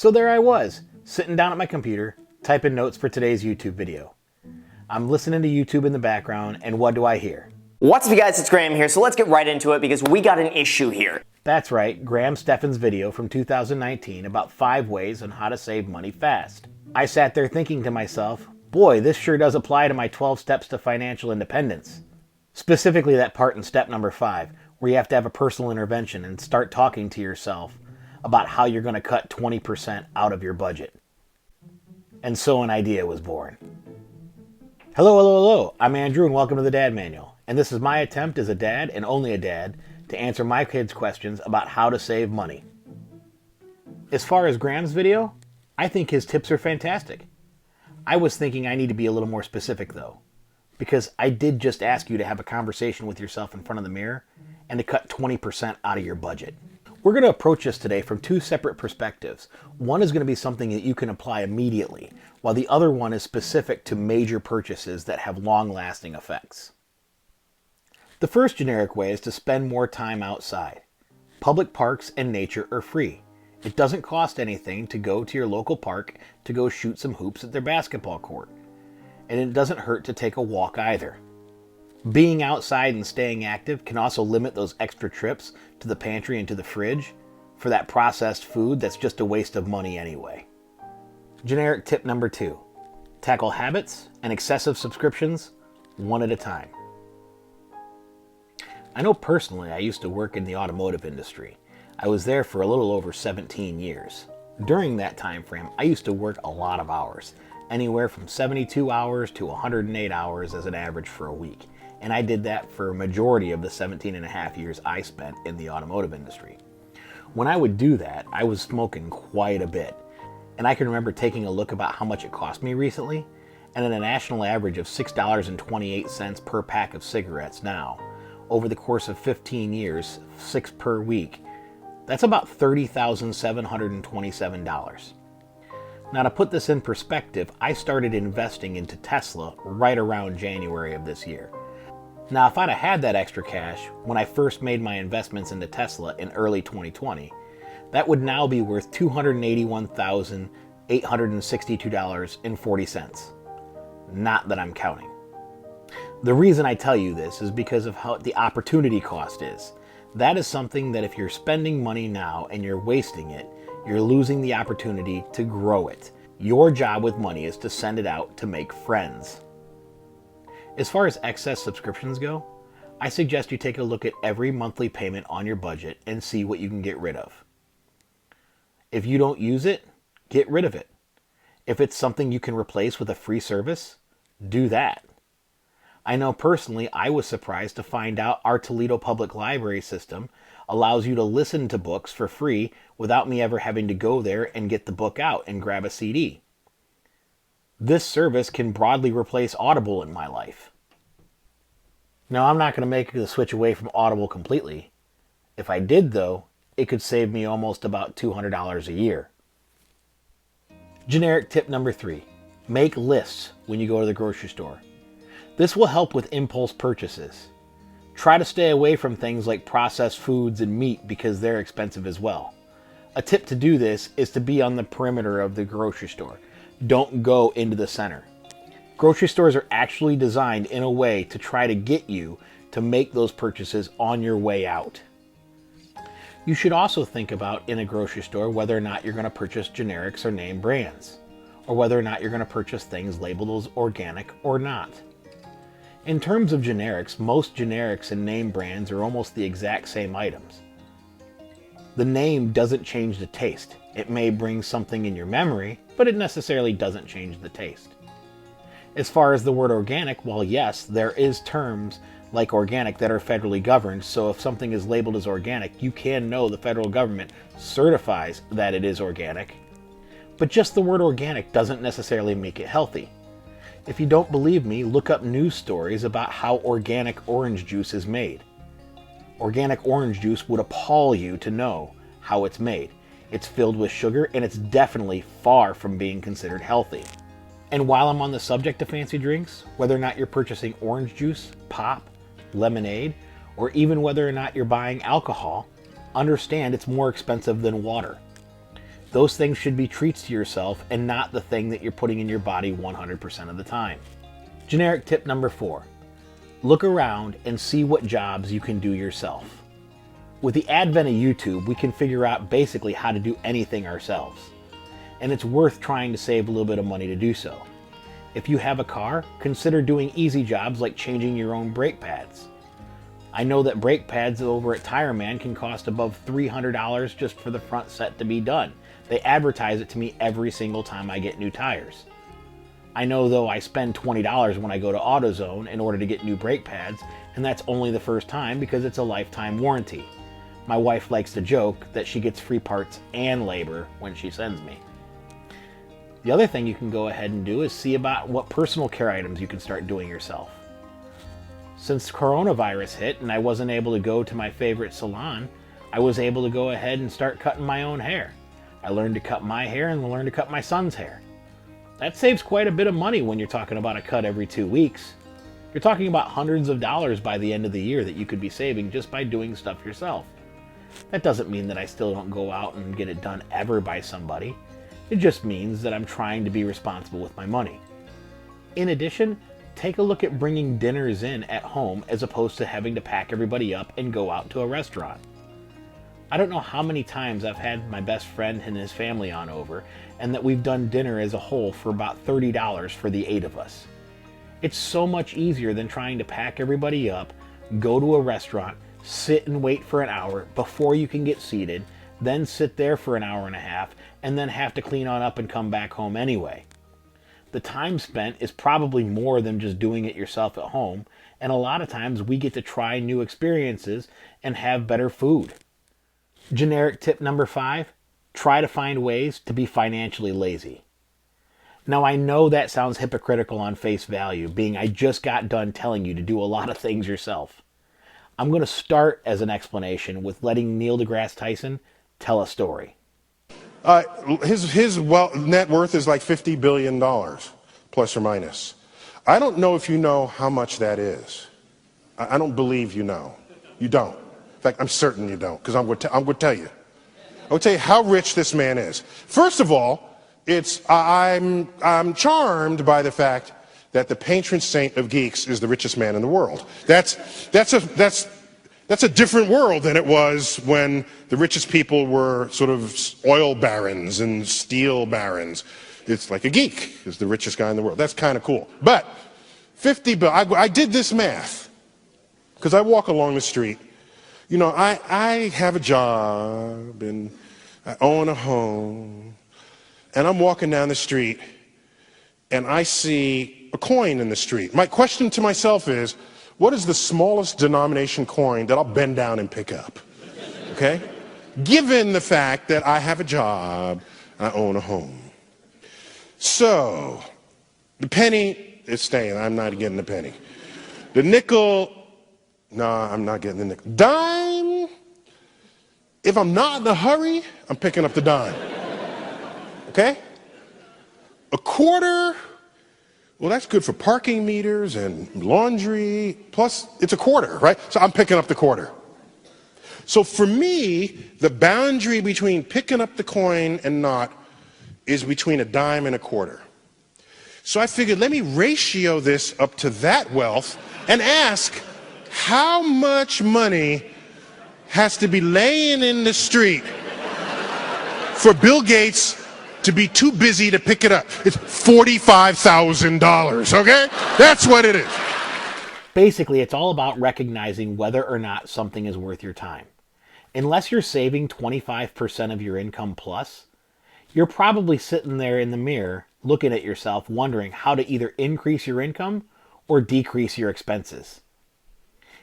So there I was, sitting down at my computer, typing notes for today's YouTube video. I'm listening to YouTube in the background, and what do I hear? What's up, you guys? It's Graham here, so let's get right into it because we got an issue here. That's right, Graham Stephan's video from 2019 about 5 ways on how to save money fast. I sat there thinking to myself, boy, this sure does apply to my 12 steps to financial independence. Specifically that part in step number 5, where you have to have a personal intervention and start talking to yourself about how you're going to cut 20% out of your budget. And so an idea was born. Hello, I'm Andrew and welcome to the Dad Manual. And this is my attempt as a dad, and only a dad, to answer my kids' questions about how to save money. As far as Graham's video, I think his tips are fantastic. I was thinking I need to be a little more specific though, because I did just ask you to have a conversation with yourself in front of the mirror and to cut 20% out of your budget. We're going to approach this today from 2 separate perspectives. One is going to be something that you can apply immediately, while the other one is specific to major purchases that have long-lasting effects. The first generic way is to spend more time outside. Public parks and nature are free. It doesn't cost anything to go to your local park to go shoot some hoops at their basketball court. And it doesn't hurt to take a walk either. Being outside and staying active can also limit those extra trips to the pantry and to the fridge for that processed food that's just a waste of money anyway. Generic tip number 2. Tackle habits and excessive subscriptions one at a time. I know personally I used to work in the automotive industry. I was there for a little over 17 years. During that time frame, I used to work a lot of hours, anywhere from 72 hours to 108 hours as an average for a week. And I did that for a majority of the 17 and a half years I spent in the automotive industry. When I would do that, I was smoking quite a bit. And I can remember taking a look about how much it cost me recently, and at a national average of $6.28 per pack of cigarettes now, over the course of 15 years, 6 per week, that's about $30,727. Now to put this in perspective, I started investing into Tesla right around January of this year. Now if I'd have had that extra cash when I first made my investments into Tesla in early 2020, that would now be worth $281,862.40. Not that I'm counting. The reason I tell you this is because of how the opportunity cost is. That is something that if you're spending money now and you're wasting it, you're losing the opportunity to grow it. Your job with money is to send it out to make friends. As far as excess subscriptions go, I suggest you take a look at every monthly payment on your budget and see what you can get rid of. If you don't use it, get rid of it. If it's something you can replace with a free service, do that. I know personally I was surprised to find out our Toledo Public Library system allows you to listen to books for free without me ever having to go there and get the book out and grab a CD. This service can broadly replace Audible in my life. Now I'm not going to make the switch away from Audible completely. If I did though, it could save me almost about $200 a year. Generic tip number 3. Make lists when you go to the grocery store. This will help with impulse purchases. Try to stay away from things like processed foods and meat because they're expensive as well. A tip to do this is to be on the perimeter of the grocery store. Don't go into the center. Grocery stores are actually designed in a way to try to get you to make those purchases on your way out. You should also think about in a grocery store whether or not you're going to purchase generics or name brands, or whether or not you're going to purchase things labeled as organic or not. In terms of generics, most generics and name brands are almost the exact same items. The name doesn't change the taste. It may bring something in your memory, but it necessarily doesn't change the taste. As far as the word organic, while yes, there is terms like organic that are federally governed, so if something is labeled as organic, you can know the federal government certifies that it is organic. But just the word organic doesn't necessarily make it healthy. If you don't believe me, look up news stories about how organic orange juice is made. Organic orange juice would appall you to know how it's made. It's filled with sugar and it's definitely far from being considered healthy. And while I'm on the subject of fancy drinks, whether or not you're purchasing orange juice, pop, lemonade, or even whether or not you're buying alcohol, understand it's more expensive than water. Those things should be treats to yourself and not the thing that you're putting in your body 100% of the time. Generic tip number 4. Look around and see what jobs you can do yourself. With the advent of YouTube, we can figure out basically how to do anything ourselves. And it's worth trying to save a little bit of money to do so. If you have a car, consider doing easy jobs like changing your own brake pads. I know that brake pads over at Tire Man can cost above $300 just for the front set to be done. They advertise it to me every single time I get new tires. I know though I spend $20 when I go to AutoZone in order to get new brake pads, and that's only the first time because it's a lifetime warranty. My wife likes to joke that she gets free parts and labor when she sends me. The other thing you can go ahead and do is see about what personal care items you can start doing yourself. Since coronavirus hit and I wasn't able to go to my favorite salon, I was able to go ahead and start cutting my own hair. I learned to cut my hair and learned to cut my son's hair. That saves quite a bit of money when you're talking about a cut every 2 weeks. You're talking about hundreds of dollars by the end of the year that you could be saving just by doing stuff yourself. That doesn't mean that I still don't go out and get it done ever by somebody. It just means that I'm trying to be responsible with my money. In addition, take a look at bringing dinners in at home as opposed to having to pack everybody up and go out to a restaurant. I don't know how many times I've had my best friend and his family on over, and that we've done dinner as a whole for about $30 for the 8 of us. It's so much easier than trying to pack everybody up, go to a restaurant, sit and wait for an hour before you can get seated, then sit there for an hour and a half, and then have to clean on up and come back home anyway. The time spent is probably more than just doing it yourself at home, and a lot of times we get to try new experiences and have better food. Generic tip number 5, try to find ways to be financially lazy. Now I know that sounds hypocritical on face value, being I just got done telling you to do a lot of things yourself. I'm going to start as an explanation with letting Neil deGrasse Tyson tell a story. His net worth is like $50 billion, plus or minus. I don't know if you know how much that is. I don't believe you know. You don't. In fact, I'm certain you don't, because I'm going to tell you. I'm going to tell you how rich this man is. First of all, I'm charmed by the fact that the patron saint of geeks is the richest man in the world. That's a different world than it was when the richest people were sort of oil barons and steel barons. It's like a geek is the richest guy in the world. That's kind of cool. But $50 billion, I did this math because I walk along the street. You know, I have a job and I own a home, and I'm walking down the street and I see a coin in the street. My question to myself is, what is the smallest denomination coin that I'll bend down and pick up? Okay? Given the fact that I have a job, I own a home. So, the penny is staying. I'm not getting the penny. The nickel, no, I'm not getting the nickel. Dime, if I'm not in a hurry, I'm picking up the dime. Okay? A quarter, well, that's good for parking meters and laundry. Plus, it's a quarter, right? So I'm picking up the quarter. So for me, the boundary between picking up the coin and not is between a dime and a quarter. So I figured, let me ratio this up to that wealth and ask, how much money has to be laying in the street for Bill Gates to be too busy to pick it up? It's $45,000, okay? That's what it is. Basically, it's all about recognizing whether or not something is worth your time. Unless you're saving 25% of your income plus, you're probably sitting there in the mirror looking at yourself wondering how to either increase your income or decrease your expenses.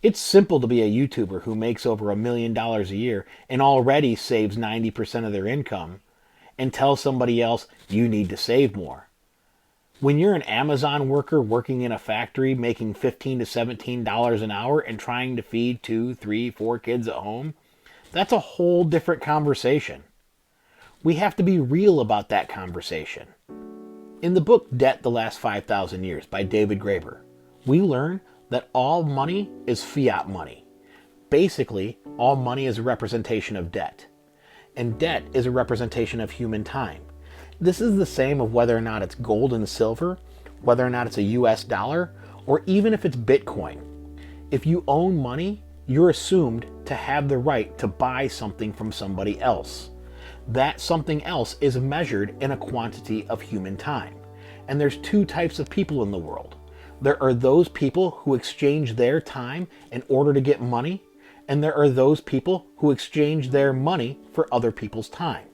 It's simple to be a YouTuber who makes over $1 million a year and already saves 90% of their income and tell somebody else you need to save more. When you're an Amazon worker working in a factory making $15 to $17 an hour and trying to feed 2, 3, 4 kids at home, that's a whole different conversation. We have to be real about that conversation. In the book Debt: The Last 5,000 Years by David Graeber, we learn that all money is fiat money. Basically, all money is a representation of debt. and debt is a representation of human time. This is the same of whether or not it's gold and silver, whether or not it's a US dollar, or even if it's Bitcoin. If you own money, you're assumed to have the right to buy something from somebody else. That something else is measured in a quantity of human time. And there's two types of people in the world. There are those people who exchange their time in order to get money, and there are those people who exchange their money for other people's time.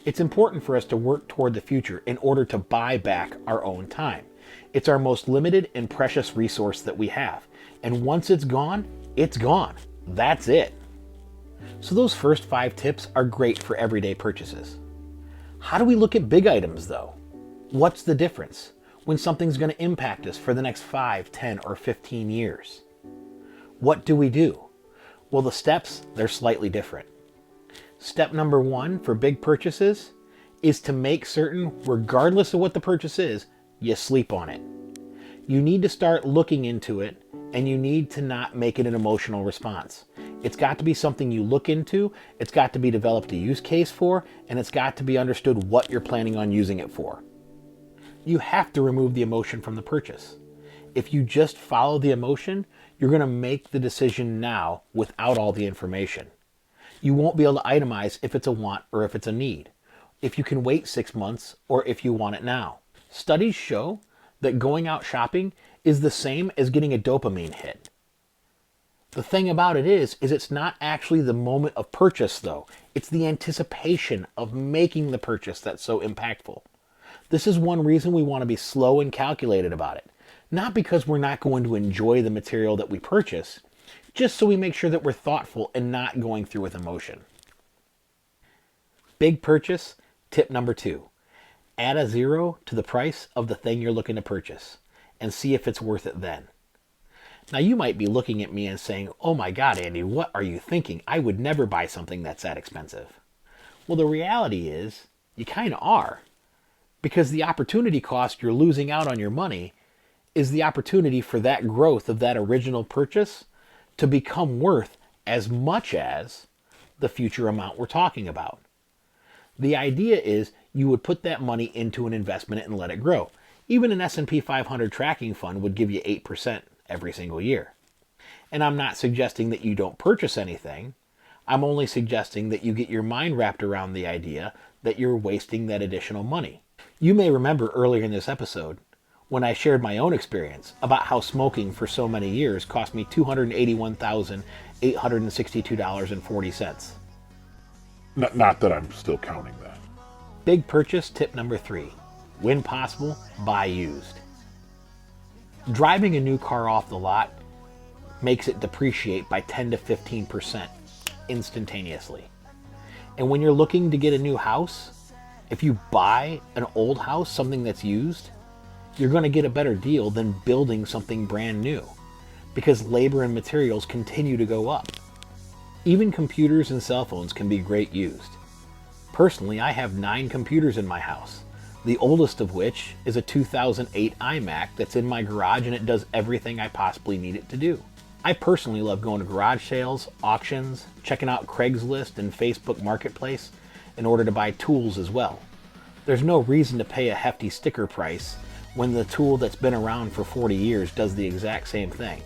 It's important for us to work toward the future in order to buy back our own time. It's our most limited and precious resource that we have. And once it's gone, it's gone. That's it. So those first 5 tips are great for everyday purchases. How do we look at big items though? What's the difference when something's going to impact us for the next 5, 10, or 15 years? What do we do? Well, the steps, they're slightly different. Step number 1 for big purchases is to make certain, regardless of what the purchase is, you sleep on it. You need to start looking into it, and you need to not make it an emotional response. It's got to be something you look into, it's got to be developed a use case for, and it's got to be understood what you're planning on using it for. You have to remove the emotion from the purchase. If you just follow the emotion, you're going to make the decision now without all the information. You won't be able to itemize if it's a want or if it's a need, if you can wait 6 months or if you want it now. Studies show that going out shopping is the same as getting a dopamine hit. The thing about it is it's not actually the moment of purchase though. It's the anticipation of making the purchase that's so impactful. This is one reason we want to be slow and calculated about it. Not because we're not going to enjoy the material that we purchase, just so we make sure that we're thoughtful and not going through with emotion. Big purchase, tip number 2. Add a 0 to the price of the thing you're looking to purchase and see if it's worth it then. Now you might be looking at me and saying, oh my God, Andy, what are you thinking? I would never buy something that's that expensive. Well, the reality is you kind of are, because the opportunity cost you're losing out on your money is the opportunity for that growth of that original purchase to become worth as much as the future amount we're talking about. The idea is you would put that money into an investment and let it grow. Even an S&P 500 tracking fund would give you 8% every single year. And I'm not suggesting that you don't purchase anything. I'm only suggesting that you get your mind wrapped around the idea that you're wasting that additional money. You may remember earlier in this episode when I shared my own experience about how smoking for so many years cost me $281,862.40. Not that I'm still counting that. Big purchase tip number 3. When possible, buy used. Driving a new car off the lot makes it depreciate by 10 to 15% instantaneously. And when you're looking to get a new house, if you buy an old house, something that's used, you're going to get a better deal than building something brand new because labor and materials continue to go up. Even computers and cell phones can be great used. Personally, I have 9 computers in my house, the oldest of which is a 2008 iMac that's in my garage and it does everything I possibly need it to do. I personally love going to garage sales, auctions, checking out Craigslist and Facebook Marketplace in order to buy tools as well. There's no reason to pay a hefty sticker price when the tool that's been around for 40 years does the exact same thing,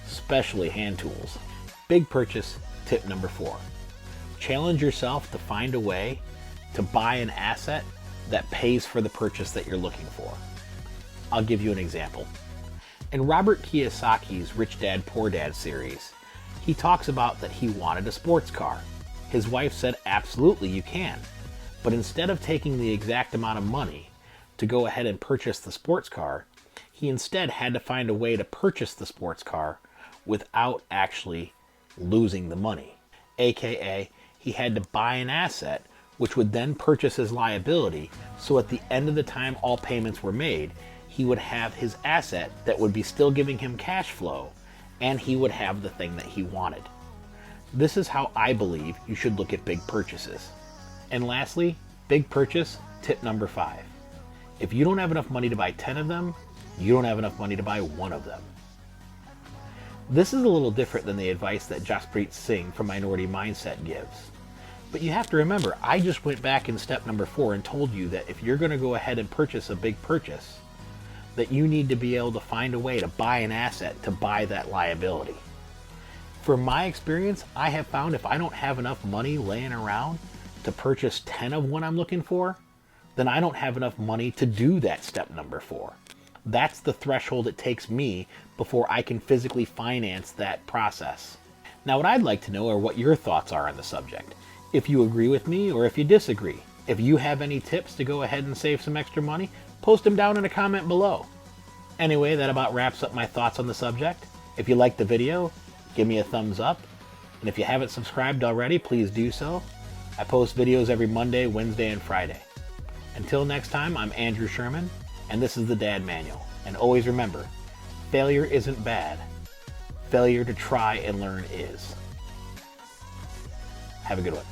especially hand tools. Big purchase tip number 4. Challenge yourself to find a way to buy an asset that pays for the purchase that you're looking for. I'll give you an example. In Robert Kiyosaki's Rich Dad Poor Dad series, he talks about that he wanted a sports car. His wife said, absolutely you can, but instead of taking the exact amount of money to go ahead and purchase the sports car, he instead had to find a way to purchase the sports car without actually losing the money. AKA, he had to buy an asset which would then purchase his liability, so at the end of the time all payments were made, he would have his asset that would be still giving him cash flow, and he would have the thing that he wanted. This is how I believe you should look at big purchases. And lastly, big purchase tip number 5. If you don't have enough money to buy 10 of them, you don't have enough money to buy 1 of them. This is a little different than the advice that Jaspreet Singh from Minority Mindset gives. But you have to remember, I just went back in step number 4 and told you that if you're going to go ahead and purchase a big purchase, that you need to be able to find a way to buy an asset to buy that liability. From my experience, I have found if I don't have enough money laying around to purchase 10 of what I'm looking for, then I don't have enough money to do that step number 4. That's the threshold it takes me before I can physically finance that process. Now, what I'd like to know are what your thoughts are on the subject. If you agree with me or if you disagree. If you have any tips to go ahead and save some extra money, post them down in a comment below. Anyway, that about wraps up my thoughts on the subject. If you liked the video, give me a thumbs up. And if you haven't subscribed already, please do so. I post videos every Monday, Wednesday, and Friday. Until next time, I'm Andrew Sherman, and this is the Dad Manual. And always remember, failure isn't bad. Failure to try and learn is. Have a good one.